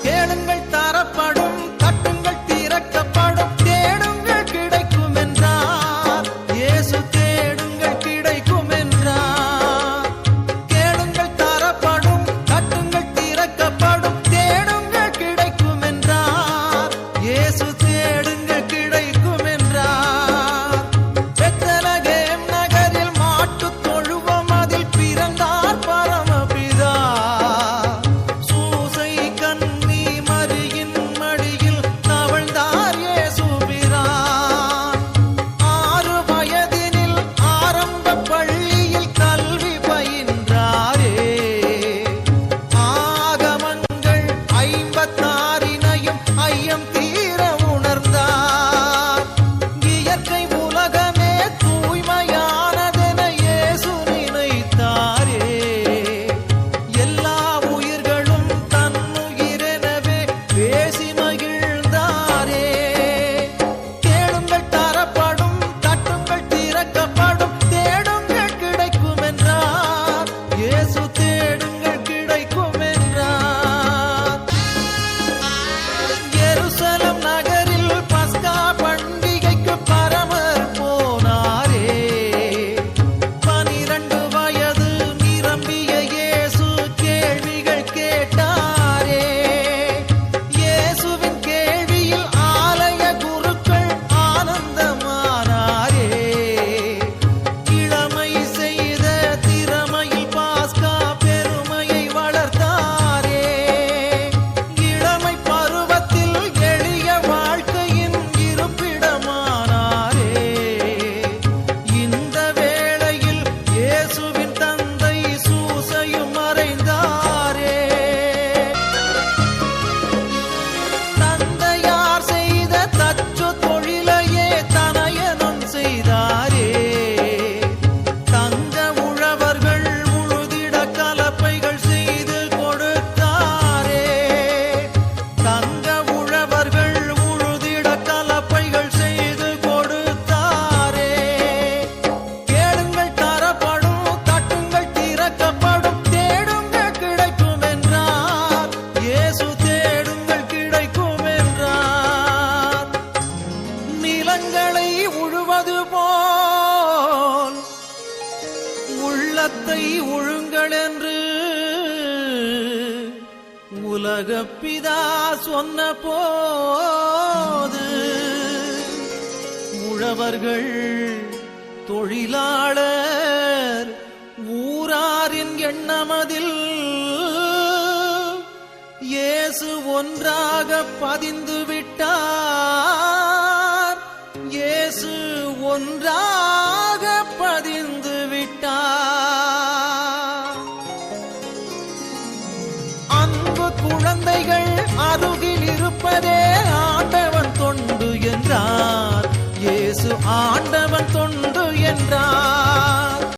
கேளுங்கள் தரப்படும், தட்டுங்கள் திறக்கப்படும், தேடுங்கள் கிடைக்கும் என்றார். இயேசு தேடுங்கள் கிடைக்கும் என்றார். கேளுங்கள் தரப்படும், தட்டுங்கள் திறக்கப்படும், தேடுங்கள் கிடைக்கும் என்றார். இயேசு தேடுங்கள் கிடைக்கும் என்றார். பெத்லகேம் நகரில் மாட்டுத் தொழுவம் அதில் பிறந்தார் பரமபிதா. சூசை கன்னி மரியின் மடியில் தவழ்ந்தார் இயேசுபிரான். 6 வயதினில் ஆரம்ப பள்ளியில் கல்வி பயின்றாரே. ஆகமங்கள் 56னையும் ஐயம் தீர உணர்ந்தார். இயற்கை உலகமே தூய்மையானதென இயேசு நினைத்தாரே. எல்லா உயிர்களும் தன்னுயிரெனவே பேசி மகிழ்ந்தாரே. கேளுங்கள் தரப்படும், தட்டுங்கள் திறக்கப்படும், தேடுங்கள் கிடைக்கும் என்றார். இயேசு தேடுங்கள் கிடைக்கும் என்றார். எருசலம் நகரில் பஸ்கா பண்டிகைக்கு பரமர் போனாரே. 12 வயது நிரம்பிய இயேசு கேள்விகள் கேட்டாரே. இயேசுவின் கேள்வியில் ஆலய குருக்கள் ஆனந்தமானாரே. இளமை செய்த திறமையில் பாஸ்கா பெருமையை வளர்த்தாரே. இளமை பருவத்தில் எளிய வாழ்க்கையின் இருப்பிடமானாரே. இந்த வேளையில் இயேசுவின் தந்தை சூசையும் மறைந்தாரே. தந்தையார் செய்த தச்சு தொழிலையே தனயனும் செய்தாரே. தங்க உழவர்கள் உழுதிட கலப்பைகள் செய்து கொடுத்தாரே. தங்க உழவர்கள் உழுதிட கலப்பைகள் செய்து கொடுத்தாரே. கேளுங்கள் தரப்படும், தட்டுங்கள் திறக்கப்படும், தேடுங்கள் கிடைக்கும் என்றார். இயேசு தேடுங்கள் கிடைக்கும் என்றார். நிலங்களை உழுவது போல் உள்ளத்தை உழுங்கள் என்று உலகப் பிதா சொன்ன போது உழவர்கள், தொழிலாளர், ஊராரின் எண்ணமதில் இயேசு ஒன்றாக பதிந்து விட்டார். இயேசு ஒன்றாக பதிந்து விட்டார். அன்பு குழந்தைகள் அருகில் இருப்பதே